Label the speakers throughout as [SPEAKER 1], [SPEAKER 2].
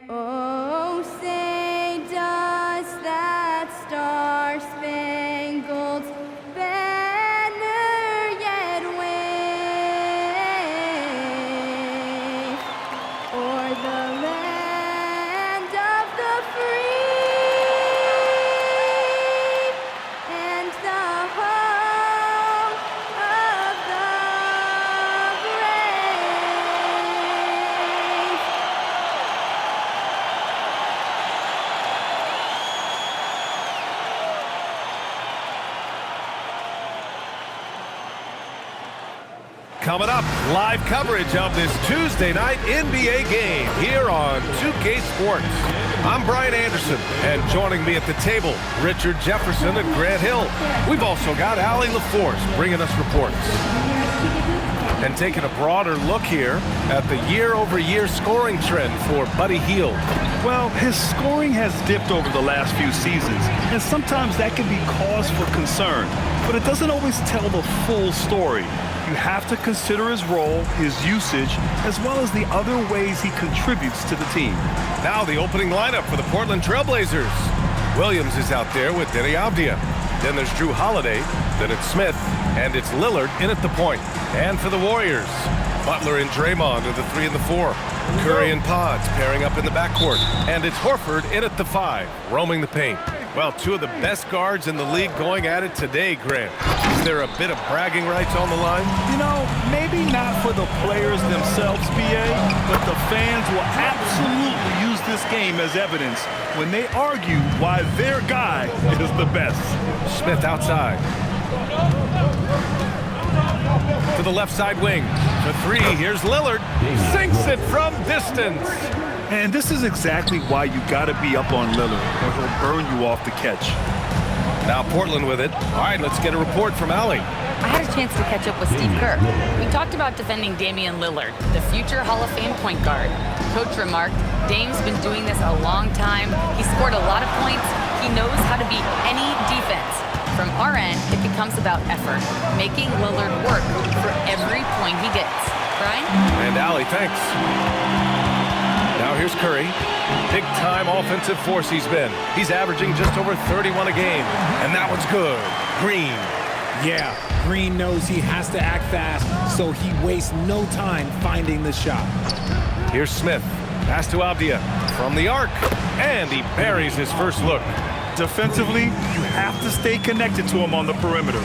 [SPEAKER 1] Oh, say does that star-spangled banner yet wave o'er the land of the free and the home of the brave?
[SPEAKER 2] Coming up, live coverage of this Tuesday night NBA game here on 2K Sports. I'm Brian Anderson, and joining me at the table, Richard Jefferson and Grant Hill. We've also got Allie LaForce bringing us reports. And taking a broader look here at the year-over-year scoring trend for Buddy Hield.
[SPEAKER 3] Well, his scoring has dipped over the last few seasons, and sometimes that can be cause for concern. But it doesn't always tell the full story. You have to consider his role, his usage, as well as the other ways he contributes to the team.
[SPEAKER 2] Now the opening lineup for the Portland Trailblazers. Williams is out there with Denny Avdia. Then there's Drew Holiday, then it's Smith, and it's Lillard in at the point. And for the Warriors, Butler and Draymond are the 3 and the 4. Curry and Pods pairing up in the backcourt. And it's Horford in at the 5, roaming the paint. Well, two of the best guards in the league going at it today, Grant. Is there a bit of bragging rights on the line?
[SPEAKER 3] You know, maybe not for the players themselves, BA, but the fans will absolutely use this game as evidence when they argue why their guy is the best.
[SPEAKER 2] Smith outside. To the left side wing. For 3, here's Lillard. Sinks it from distance.
[SPEAKER 3] And this is exactly why you got to be up on Lillard, or he'll burn you off the catch.
[SPEAKER 2] Now Portland with it. All right, let's get a report from Allie.
[SPEAKER 4] I had a chance to catch up with Steve Kerr. We talked about defending Damian Lillard, the future Hall of Fame point guard. Coach remarked, Dame's been doing this a long time. He scored a lot of points. He knows how to beat any defense. From our end, it becomes about effort, making Lillard work for every point he gets. Brian?
[SPEAKER 2] And Allie, thanks. Now here's Curry. Big-time offensive force he's been. He's averaging just over 31 a game. And that one's good. Green.
[SPEAKER 5] Yeah, Green knows he has to act fast, so he wastes no time finding the shot.
[SPEAKER 2] Here's Smith. Pass to Avdia from the arc. And he buries his first look.
[SPEAKER 3] Defensively, you have to stay connected to him on the perimeter.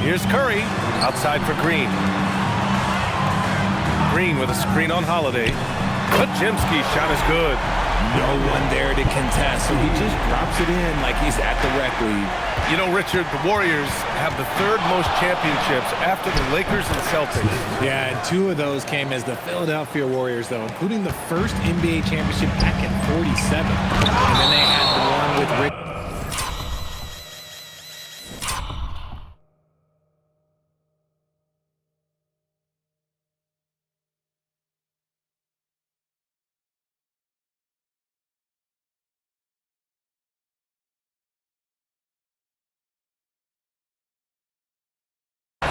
[SPEAKER 2] Here's Curry. Outside for Green. Green with a screen on Holiday. Pajemski's shot is good.
[SPEAKER 5] No one there to contest, so he just drops it in like he's at the rec league.
[SPEAKER 2] You know, Richard, the Warriors have the 3rd most championships after the Lakers and Celtics.
[SPEAKER 5] Yeah, and 2 of those came as the Philadelphia Warriors, though, including the first NBA championship back in '47. And then they had the one with Rick.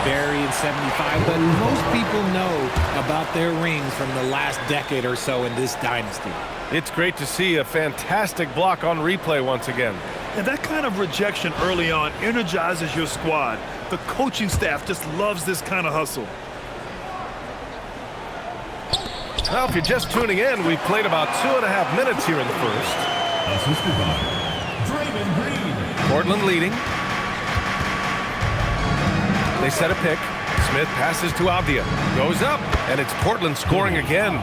[SPEAKER 5] Barry in '75, but most people know about their rings from the last decade or so in this dynasty.
[SPEAKER 2] It's great to see a fantastic block on replay once again.
[SPEAKER 3] And that kind of rejection early on energizes your squad. The coaching staff just loves this kind of hustle.
[SPEAKER 2] Now, if you're just tuning in, we've played about 2.5 minutes here in the first. Portland leading. They set a pick. Smith passes to Avdia. Goes up, and it's Portland scoring again.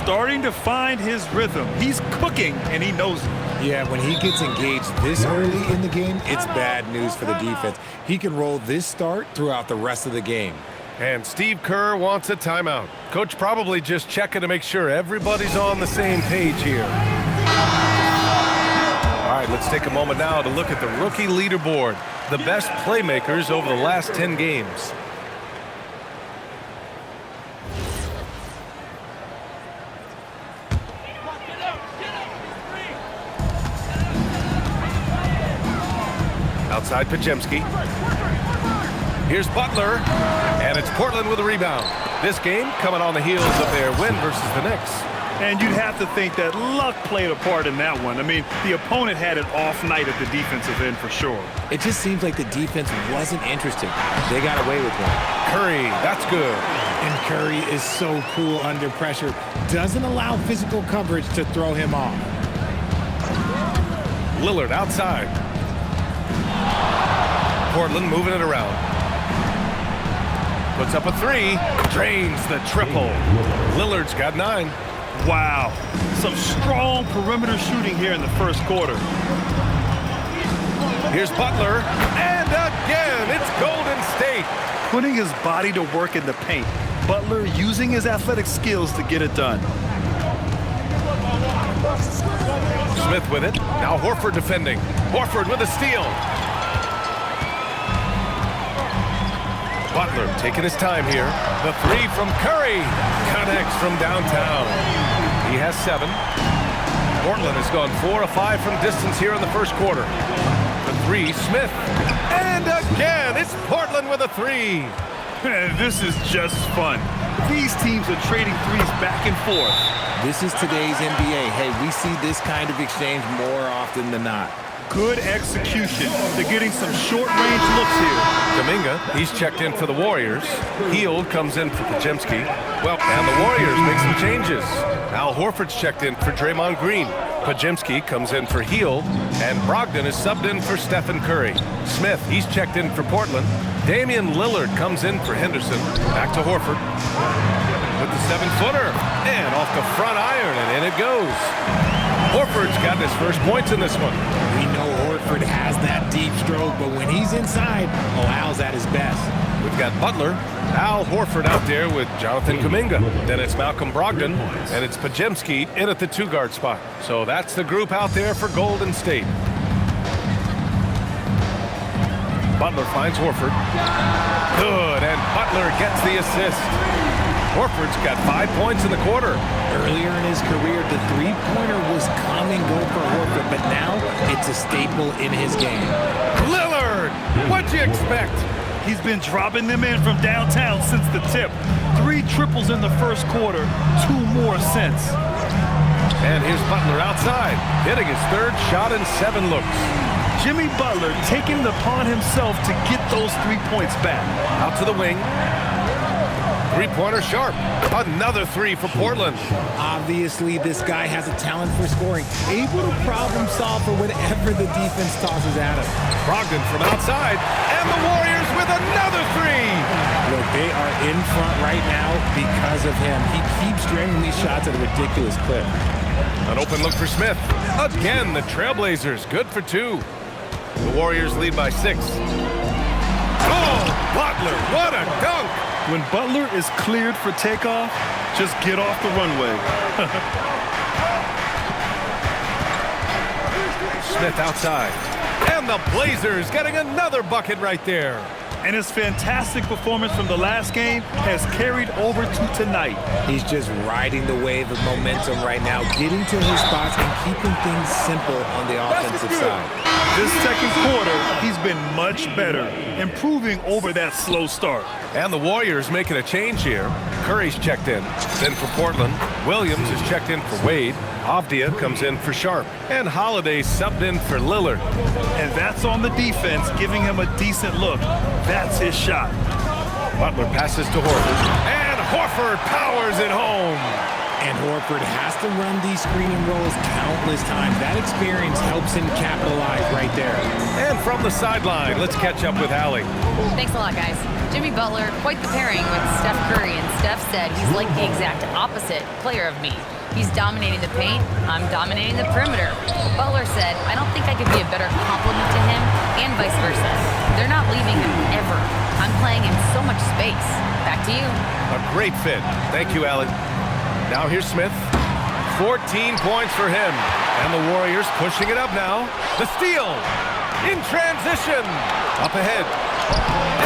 [SPEAKER 3] Starting to find his rhythm. He's cooking, and he knows it.
[SPEAKER 5] Yeah, when he gets engaged this early in the game, it's bad news for the defense. He can roll this start throughout the rest of the game.
[SPEAKER 2] And Steve Kerr wants a timeout. Coach probably just checking to make sure everybody's on the same page here. All right, let's take a moment now to look at the rookie leaderboard. The best playmakers over the last 10 games. Outside Pajemski. Here's Butler, and it's Portland with a rebound. This game coming on the heels of their win versus the Knicks.
[SPEAKER 3] And you'd have to think that luck played a part in that one. I mean, the opponent had an off night at the defensive end for sure.
[SPEAKER 5] It just seems like the defense wasn't interested. They got away with one.
[SPEAKER 2] Curry, that's good.
[SPEAKER 5] And Curry is so cool under pressure. Doesn't allow physical coverage to throw him off.
[SPEAKER 2] Lillard outside. Portland moving it around. Puts up a three. Drains the triple. Lillard's got 9.
[SPEAKER 3] Wow. Some strong perimeter shooting here in the first quarter.
[SPEAKER 2] Here's Butler. And again, it's Golden State.
[SPEAKER 3] Putting his body to work in the paint. Butler using his athletic skills to get it done.
[SPEAKER 2] Smith with it. Now Horford defending. Horford with a steal. Butler taking his time here. The three from Curry. Connects from downtown. He has 7. Portland has gone 4 of 5 from distance here in the first quarter. The three, Smith. And again, it's Portland with a 3.
[SPEAKER 3] This is just fun. These teams are trading threes back and forth.
[SPEAKER 5] This is today's NBA. Hey, we see this kind of exchange more often than not.
[SPEAKER 3] Good execution. They're getting some short-range looks here.
[SPEAKER 2] Kuminga, he's checked in for the Warriors. Hield comes in for Podziemski. Well, and the Warriors make some changes. Al Horford's checked in for Draymond Green. Podziemski comes in for Hield. And Brogdon is subbed in for Stephen Curry. Smith, he's checked in for Portland. Damian Lillard comes in for Henderson. Back to Horford. With the 7-footer. And off the front iron, and in it goes. Horford's got his first points in this one.
[SPEAKER 5] We know Horford has that deep stroke, but when he's inside, Al's at his best.
[SPEAKER 2] We've got Butler, Al Horford out there with Jonathan Kuminga. Then it's Malcolm Brogdon, and it's Podziemski in at the 2-guard spot. So that's the group out there for Golden State. Butler finds Horford. Good, and Butler gets the assist. Horford's got 5 points in the quarter.
[SPEAKER 5] Earlier in his career, the three-pointer was come and go for Horford, but now it's a staple in his game.
[SPEAKER 2] Lillard, what'd you expect?
[SPEAKER 3] He's been dropping them in from downtown since the tip. 3 triples in the first quarter, 2 more since.
[SPEAKER 2] And here's Butler outside, hitting his 3rd shot in 7 looks.
[SPEAKER 3] Jimmy Butler taking it upon himself to get those 3 points back.
[SPEAKER 2] Out to the wing. 3-pointer sharp. Another 3 for Portland.
[SPEAKER 5] Obviously, this guy has a talent for scoring, able to problem solve for whatever the defense tosses at him.
[SPEAKER 2] Brogdon from outside, and the Warriors with another 3.
[SPEAKER 5] Look, they are in front right now because of him. He keeps draining these shots at a ridiculous clip.
[SPEAKER 2] An open look for Smith. Again, the Trailblazers, good for 2. The Warriors lead by 6. Oh, Butler, what a dunk!
[SPEAKER 3] When Butler is cleared for takeoff, just get off the runway.
[SPEAKER 2] Smith outside. And the Blazers getting another bucket right there.
[SPEAKER 3] And his fantastic performance from the last game has carried over to tonight.
[SPEAKER 5] He's just riding the wave of momentum right now, getting to his spots and keeping things simple on the offensive side.
[SPEAKER 3] This second quarter, he's been much better, improving over that slow start.
[SPEAKER 2] And the Warriors making a change here. Curry's checked in. Then for Portland, Williams is checked in for Wade. Avdia comes in for Sharp. And Holiday subbed in for Lillard.
[SPEAKER 3] And that's on the defense, giving him a decent look. That's his shot.
[SPEAKER 2] Butler passes to Horford. And Horford powers it home.
[SPEAKER 5] And Horford has to run these screening rolls countless times. That experience helps him capitalize right there.
[SPEAKER 2] And from the sideline, let's catch up with Allie.
[SPEAKER 4] Thanks a lot, guys. Jimmy Butler, quite the pairing with Steph Curry, and Steph said he's like the exact opposite player of me. He's dominating the paint, I'm dominating the perimeter. Butler said, I don't think I could be a better complement to him, and vice versa. They're not leaving him ever. I'm playing in so much space. Back to you.
[SPEAKER 2] A great fit. Thank you, Allie. Now here's Smith. 14 points for him. And the Warriors pushing it up now. The steal. In transition. Up ahead.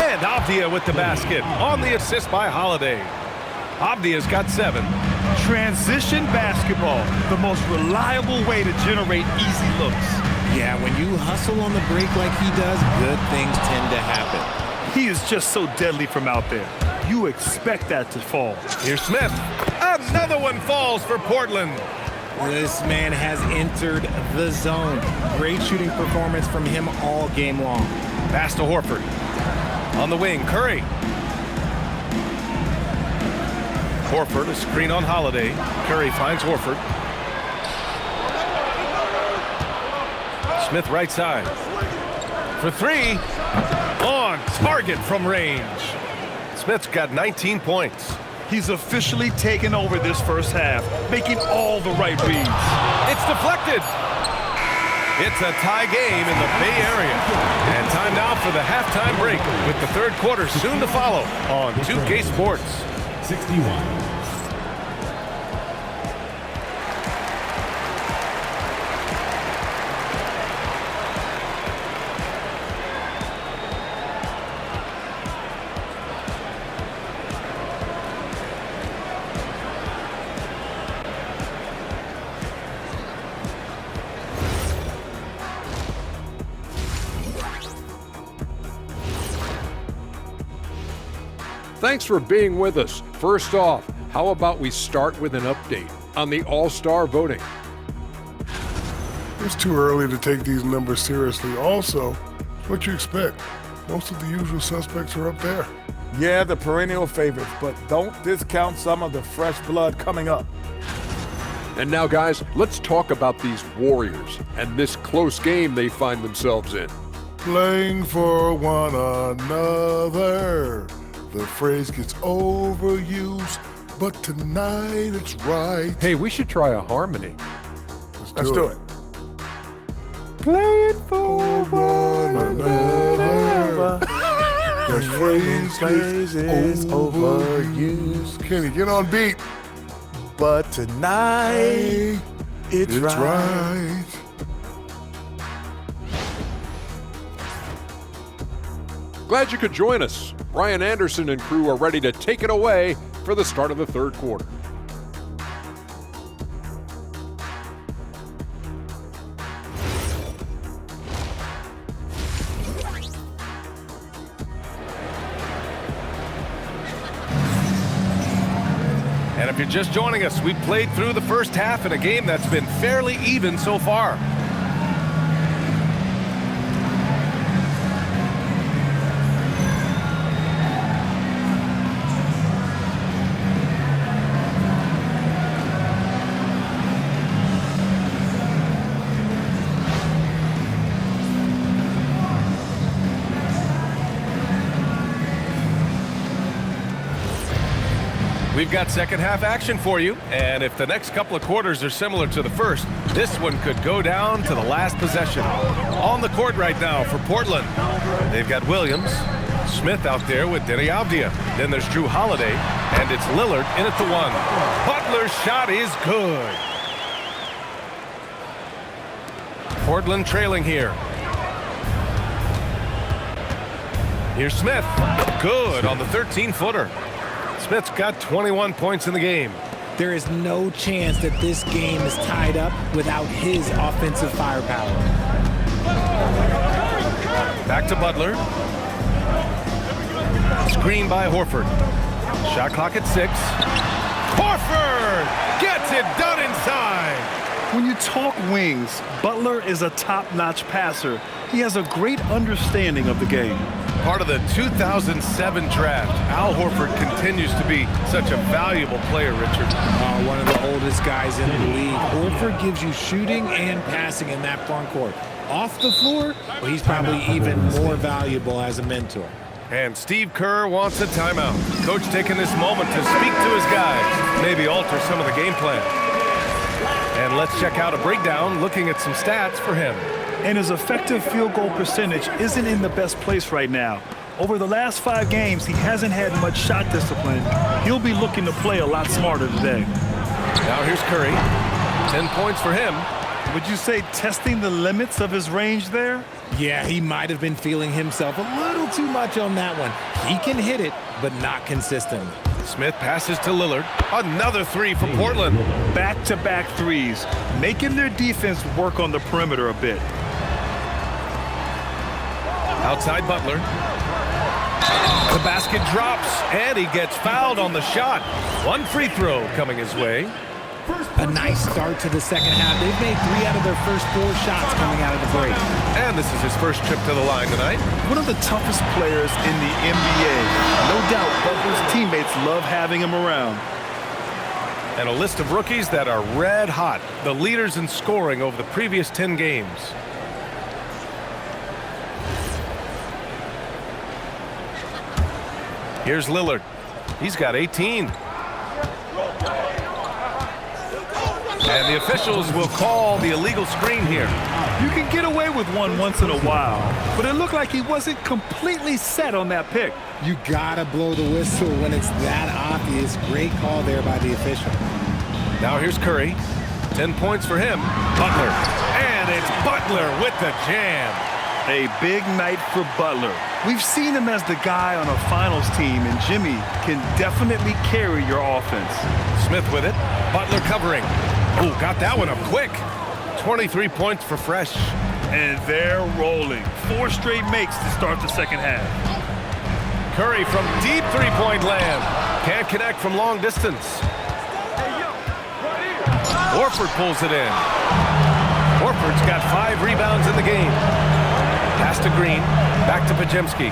[SPEAKER 2] And Avdia with the basket. On the assist by Holiday. Avdia's got 7.
[SPEAKER 3] Transition basketball, the most reliable way to generate easy looks.
[SPEAKER 5] Yeah, when you hustle on the break like he does, good things tend to happen.
[SPEAKER 3] He is just so deadly from out there. You expect that to fall.
[SPEAKER 2] Here's Smith. Another one falls for Portland.
[SPEAKER 5] This man has entered the zone. Great shooting performance from him all game long.
[SPEAKER 2] Pass to Horford. On the wing, Curry. Horford, a screen on Holiday. Curry finds Horford. Smith right side. For three. On target from range. Smith's got 19 points.
[SPEAKER 3] He's officially taken over this first half, making all the right reads.
[SPEAKER 2] It's deflected. It's a tie game in the Bay Area. And time now for the halftime break with the third quarter soon to follow on 2K Sports.
[SPEAKER 6] 61.
[SPEAKER 7] Thanks for being with us. First off, how about we start with an update on the All-Star voting?
[SPEAKER 8] It's too early to take these numbers seriously. Also, what you expect? Most of the usual suspects are up there.
[SPEAKER 9] Yeah, the perennial favorites, but don't discount some of the fresh blood coming up.
[SPEAKER 7] And now, guys, let's talk about these Warriors and this close game they find themselves in.
[SPEAKER 8] Playing for one another. The phrase gets overused, but tonight it's right.
[SPEAKER 7] Hey, we should try a harmony.
[SPEAKER 8] Let's do it.
[SPEAKER 7] Playing for
[SPEAKER 8] one another. The phrase is overused. Kenny, get on beat.
[SPEAKER 9] But tonight it's right.
[SPEAKER 7] Glad you could join us. Brian Anderson and crew are ready to take it away for the start of the third quarter.
[SPEAKER 2] And if you're just joining us, we played through the first half in a game that's been fairly even so far. We've got second half action for you, and if the next couple of quarters are similar to the first, this one could go down to the last possession. On the court right now for Portland, they've got Williams, Smith out there with Denny Avdia. Then there's Drew Holiday, and it's Lillard in at the one. Butler's shot is good. Portland trailing here. Here's Smith. Good on the 13-footer. Smith's got 21 points in the game.
[SPEAKER 5] There is no chance that this game is tied up without his offensive firepower.
[SPEAKER 2] Back to Butler. Screen by Horford. Shot clock at 6. Horford gets it done inside.
[SPEAKER 3] When you talk wings, Butler is a top-notch passer. He has a great understanding of the game.
[SPEAKER 2] Part of the 2007 draft, Al Horford continues to be such a valuable player, Richard.
[SPEAKER 5] One of the oldest guys in the league. Horford gives you shooting and passing in that front court. Off the floor, well, he's probably even more valuable as a mentor.
[SPEAKER 2] And Steve Kerr wants a timeout. Coach taking this moment to speak to his guys, maybe alter some of the game plan. And let's check out a breakdown looking at some stats for him.
[SPEAKER 3] And his effective field goal percentage isn't in the best place right now. Over the last 5 games, he hasn't had much shot discipline. He'll be looking to play a lot smarter today.
[SPEAKER 2] Now here's Curry. 10 points for him.
[SPEAKER 3] Would you say testing the limits of his range there?
[SPEAKER 5] Yeah, he might have been feeling himself a little too much on that one. He can hit it, but not consistently.
[SPEAKER 2] Smith passes to Lillard. Another 3 for Portland.
[SPEAKER 3] Back-to-back threes, making their defense work on the perimeter a bit.
[SPEAKER 2] Outside Butler. The basket drops, and he gets fouled on the shot. One free throw coming his way.
[SPEAKER 5] A nice start to the second half. They've made 3 out of their first 4 shots coming out of the break.
[SPEAKER 2] And this is his first trip to the line tonight.
[SPEAKER 3] One of the toughest players in the NBA. No doubt Butler's teammates love having him around.
[SPEAKER 2] And a list of rookies that are red hot, the leaders in scoring over the previous 10 games. Here's Lillard. He's got 18. And the officials will call the illegal screen here.
[SPEAKER 3] You can get away with one once in a while, but it looked like he wasn't completely set on that pick.
[SPEAKER 5] You gotta blow the whistle when it's that obvious. Great call there by the official.
[SPEAKER 2] Now here's Curry. 10 points for him. Butler. And it's Butler with the jam.
[SPEAKER 3] A big night for Butler. We've seen him as the guy on a finals team, and Jimmy can definitely carry your offense.
[SPEAKER 2] Smith with it. Butler covering. Oh, got that one up quick. 23 points for Fresh.
[SPEAKER 3] And they're rolling. 4 straight makes to start the second half.
[SPEAKER 2] Curry from deep three-point land. Can't connect from long distance. Horford pulls it in. Horford's got 5 rebounds in the game. Pass to Green. Back to Pajemski.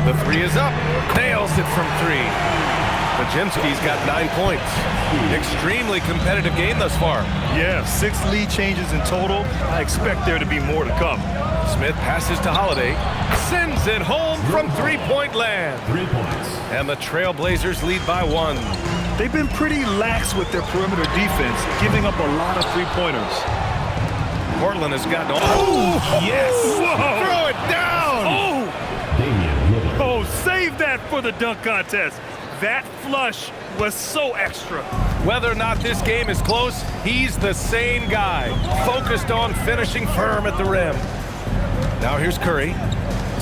[SPEAKER 2] The 3 is up. Nails it from 3. Pajemski's got 9 points. Extremely competitive game thus far.
[SPEAKER 3] Yeah, 6 lead changes in total. I expect there to be more to come.
[SPEAKER 2] Smith passes to Holiday. Sends it home from three-point land.
[SPEAKER 6] 3 points.
[SPEAKER 2] And the Trailblazers lead by 1.
[SPEAKER 3] They've been pretty lax with their perimeter defense, giving up a lot of three-pointers.
[SPEAKER 2] Portland has gotten... Oh, yes!
[SPEAKER 3] Whoa.
[SPEAKER 2] Throw it down!
[SPEAKER 3] Oh, save that for the dunk contest. That flush was so extra.
[SPEAKER 2] Whether or not this game is close, he's the same guy, focused on finishing firm at the rim. Now here's Curry.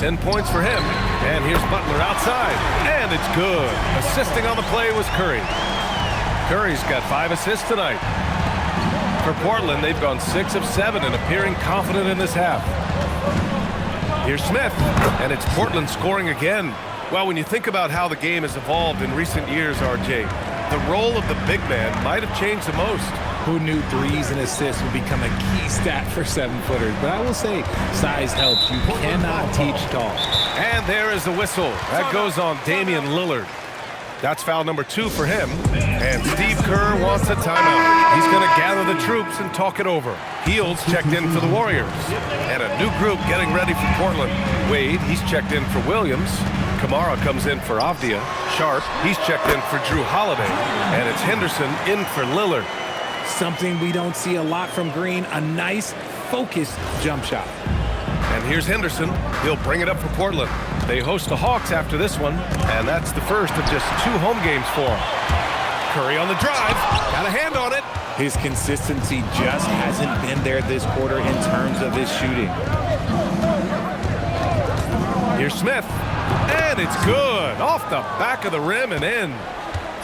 [SPEAKER 2] 10 points for him. And here's Butler outside. And it's good. Assisting on the play was Curry. Curry's got 5 assists tonight. For Portland, they've gone 6 of 7 and appearing confident in this half. Here's Smith. And it's Portland scoring again. Well, when you think about how the game has evolved in recent years, RJ, the role of the big man might have changed the most.
[SPEAKER 5] Who knew threes and assists would become a key stat for 7-footers? But I will say, size helps. You cannot teach tall.
[SPEAKER 2] And there is the whistle. That goes on Damian Lillard. That's foul number 2 for him. And Steve Kerr wants a timeout. He's going to gather the troops and talk it over. Heels checked in for the Warriors. And a new group getting ready for Portland. Wade, he's checked in for Williams. Kamara comes in for Avdia. Sharp, he's checked in for Drew Holiday. And it's Henderson in for Lillard.
[SPEAKER 5] Something we don't see a lot from Green, a nice, focused jump shot.
[SPEAKER 2] And here's Henderson. He'll bring it up for Portland. They host the Hawks after this one, and that's the first of just 2 home games for them. Curry on the drive. Got a hand on it.
[SPEAKER 5] His consistency just hasn't been there this quarter in terms of his shooting.
[SPEAKER 2] Here's Smith. And it's good. Off the back of the rim and in.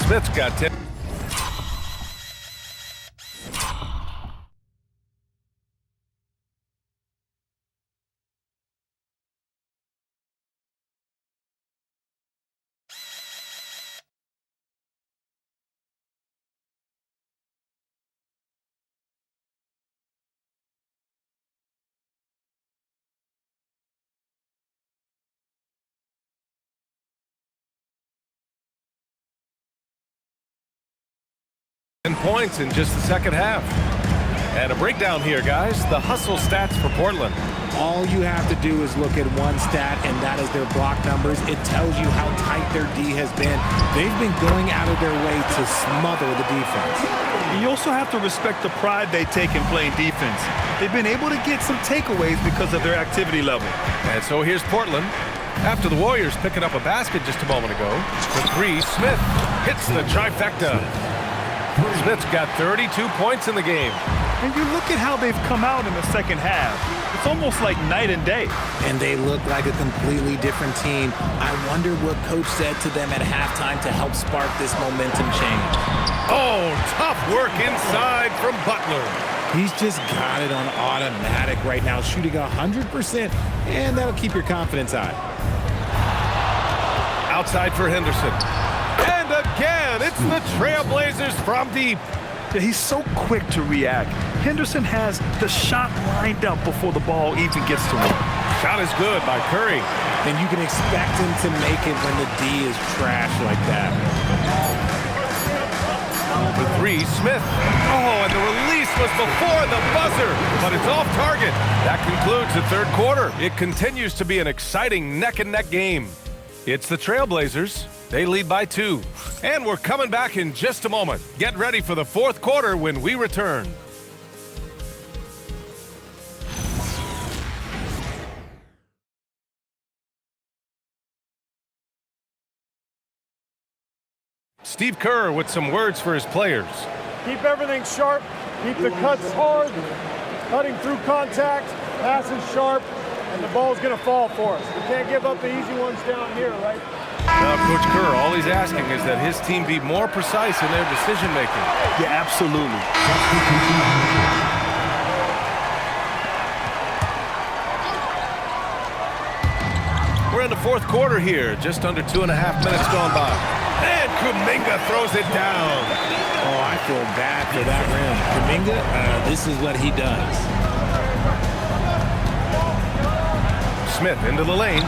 [SPEAKER 2] Smith's got 10. Points in just the second half. And a breakdown here, guys. The hustle stats for Portland.
[SPEAKER 5] All you have to do is look at one stat, and that is their block numbers. It tells you how tight their D has been. They've been going out of their way to smother the defense.
[SPEAKER 3] You also have to respect the pride they take in playing defense. They've been able to get some takeaways because of their activity level.
[SPEAKER 2] And so here's Portland. After the Warriors picking up a basket just a moment ago. The 3, Smith hits the trifecta. Smith's got 32 points in the game.
[SPEAKER 3] And you look at how they've come out in the second half. It's almost like night and day.
[SPEAKER 5] And they look like a completely different team. I wonder what coach said to them at halftime to help spark this momentum change.
[SPEAKER 2] Oh, tough work inside from Butler.
[SPEAKER 5] He's just got it on automatic right now, shooting 100%, and that'll keep your confidence high.
[SPEAKER 2] Outside for Henderson. And again, it's the Trailblazers from deep.
[SPEAKER 3] Yeah, he's so quick to react. Henderson has the shot lined up before the ball even gets to him.
[SPEAKER 2] Shot is good by Curry.
[SPEAKER 5] And you can expect him to make it when the D is trash like that.
[SPEAKER 2] The three, Smith. Oh, and the release was before the buzzer, but it's off target. That concludes the third quarter. It continues to be an exciting neck-and-neck game. It's the Trailblazers. They lead by 2. And we're coming back in just a moment. Get ready for the fourth quarter when we return. Steve Kerr with some words for his players.
[SPEAKER 6] Keep everything sharp, keep the cuts hard, cutting through contact, passes sharp, and the ball's going to fall for us. We can't give up the easy ones down here, right?
[SPEAKER 2] Now, Coach Kerr, all he's asking is that his team be more precise in their decision-making.
[SPEAKER 3] Yeah, absolutely.
[SPEAKER 2] We're in the fourth quarter here, just under 2.5 minutes gone by. And Kuminga throws it down.
[SPEAKER 5] Oh, I feel bad for that rim. Kuminga, this is what he does.
[SPEAKER 2] Smith into the lane.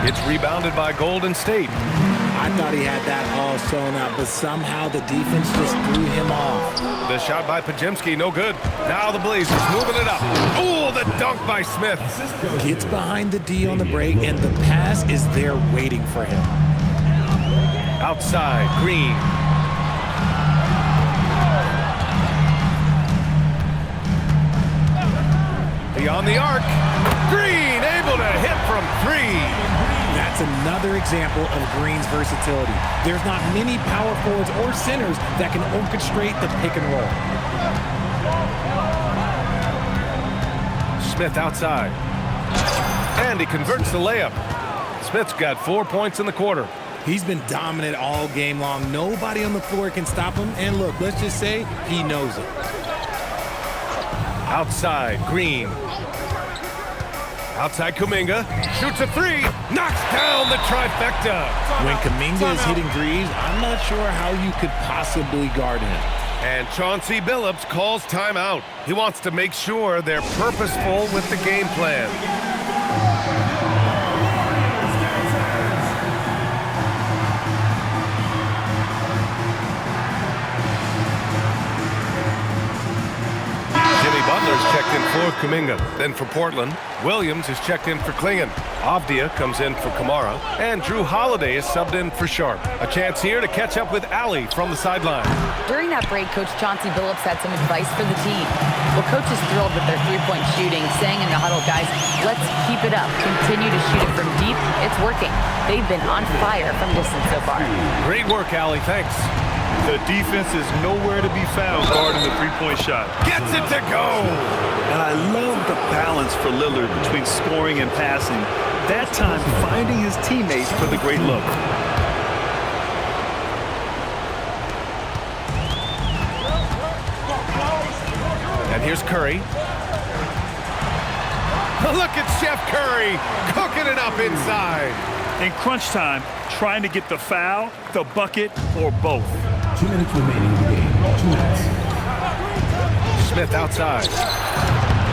[SPEAKER 2] It's rebounded by Golden State.
[SPEAKER 5] I thought he had that all sewn up, but somehow the defense just threw him off.
[SPEAKER 2] The shot by Pajemski, no good. Now the Blazers moving it up. Oh, the dunk by Smith.
[SPEAKER 5] Gets behind the D on the break, and the pass is there waiting for him.
[SPEAKER 2] Outside, Green. Beyond the arc. Green able to hit from 3.
[SPEAKER 5] That's another example of Green's versatility. There's not many power forwards or centers that can orchestrate the pick and roll.
[SPEAKER 2] Smith outside. And he converts the layup. Smith's got 4 points in the quarter.
[SPEAKER 5] He's been dominant all game long. Nobody on the floor can stop him. And look, let's just say he knows it.
[SPEAKER 2] Outside, Green. Outside Kuminga, shoots a 3, knocks down the trifecta.
[SPEAKER 5] When Kuminga is hitting threes, I'm not sure how you could possibly guard him.
[SPEAKER 2] And Chauncey Billups calls timeout. He wants to make sure they're purposeful with the game plan. Butler's checked in for Kuminga. Then for Portland, Williams is checked in for Klingon. Avdia comes in for Kamara. And Drew Holiday is subbed in for Sharp. A chance here to catch up with Ali from the sideline.
[SPEAKER 4] During that break, Coach Chauncey Billups had some advice for the team. Well, Coach is thrilled with their three-point shooting, saying in the huddle, guys, let's keep it up. Continue to shoot it from deep. It's working. They've been on fire from distance so far.
[SPEAKER 2] Great work, Ali. Thanks.
[SPEAKER 3] The defense is nowhere to be found guarding the three-point shot.
[SPEAKER 2] Gets it to go!
[SPEAKER 3] And I love the balance for Lillard between scoring and passing. That time, finding his teammates for the great look.
[SPEAKER 2] And here's Curry. Look at Chef Curry cooking it up inside.
[SPEAKER 3] In crunch time, trying to get the foul, the bucket, or both.
[SPEAKER 10] 2 minutes remaining in the game. 2 minutes.
[SPEAKER 2] Smith outside.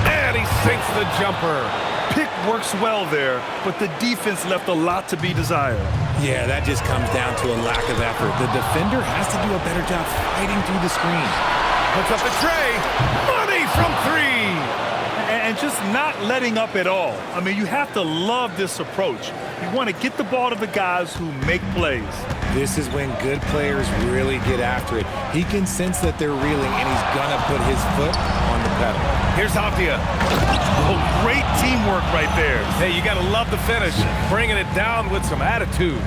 [SPEAKER 2] And he sinks the jumper.
[SPEAKER 3] Pick works well there, but the defense left a lot to be desired.
[SPEAKER 5] Yeah, that just comes down to a lack of effort. The defender has to do a better job fighting through the screen.
[SPEAKER 2] Puts up the tray. Money from 3.
[SPEAKER 3] And just not letting up at all. I mean, you have to love this approach. You want to get the ball to the guys who make plays.
[SPEAKER 5] This is when good players really get after it. He can sense that they're reeling, and he's going to put his foot on the pedal.
[SPEAKER 2] Here's Avdia.
[SPEAKER 3] Oh, great teamwork right there.
[SPEAKER 2] Hey, you got to love the finish. Bringing it down with some attitude.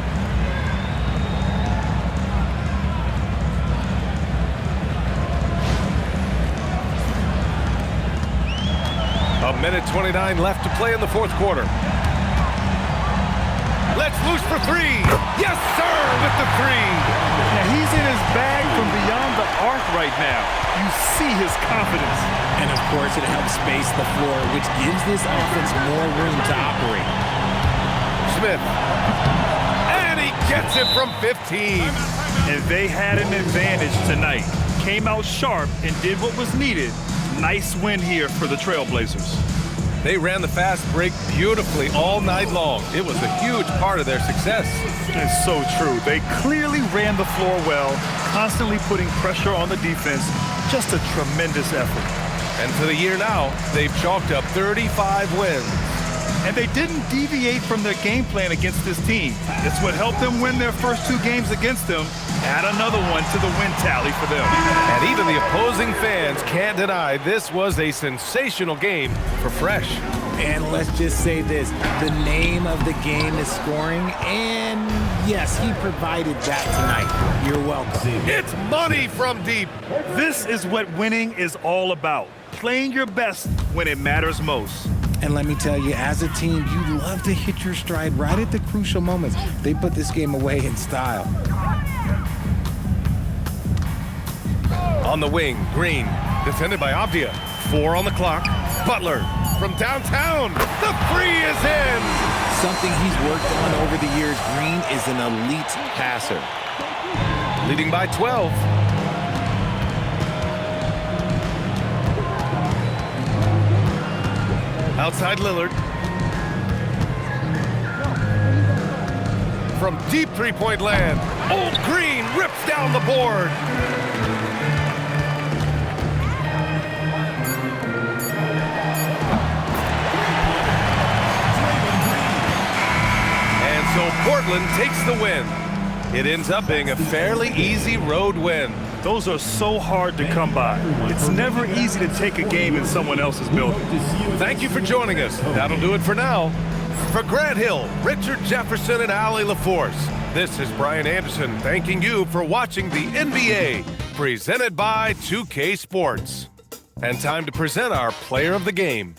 [SPEAKER 2] A minute 29 left to play in the fourth quarter. Let's loose for 3. Yes, sir, with the 3.
[SPEAKER 3] Now, he's in his bag from beyond the arc spark right now. You see his confidence.
[SPEAKER 5] And of course, it helps space the floor, which gives this offense more room to operate.
[SPEAKER 2] Smith. And he gets it from 15.
[SPEAKER 3] And they had an advantage tonight. Came out sharp and did what was needed. Nice win here for the Trailblazers.
[SPEAKER 2] They ran the fast break beautifully all night long. It was a huge part of their success.
[SPEAKER 3] It's so true. They clearly ran the floor well, constantly putting pressure on the defense. Just a tremendous effort.
[SPEAKER 2] And for the year now, they've chalked up 35 wins.
[SPEAKER 3] And they didn't deviate from their game plan against this team. It's what helped them win their first 2 games against them. Add another one to the win tally for them.
[SPEAKER 2] And even the opposing fans can't deny this was a sensational game for Fresh.
[SPEAKER 5] And let's just say this, the name of the game is scoring, and yes, he provided that tonight. You're welcome.
[SPEAKER 2] It's money from deep.
[SPEAKER 3] This is what winning is all about. Playing your best when it matters most.
[SPEAKER 5] And let me tell you, as a team, you love to hit your stride right at the crucial moments. They put this game away in style.
[SPEAKER 2] On the wing, Green, defended by Avdia. 4 on the clock. Butler from downtown. The 3 is in.
[SPEAKER 5] Something he's worked on over the years. Green is an elite passer.
[SPEAKER 2] Leading by 12. Outside Lillard. From deep three-point land. Old Green rips down the board. And so Portland takes the win. It ends up being a fairly easy road win.
[SPEAKER 3] Those are so hard to come by. It's never easy to take a game in someone else's building.
[SPEAKER 2] Thank you for joining us. That'll do it for now. For Grant Hill, Richard Jefferson, and Allie LaForce, this is Brian Anderson thanking you for watching the NBA, presented by 2K Sports. And time to present our player of the game.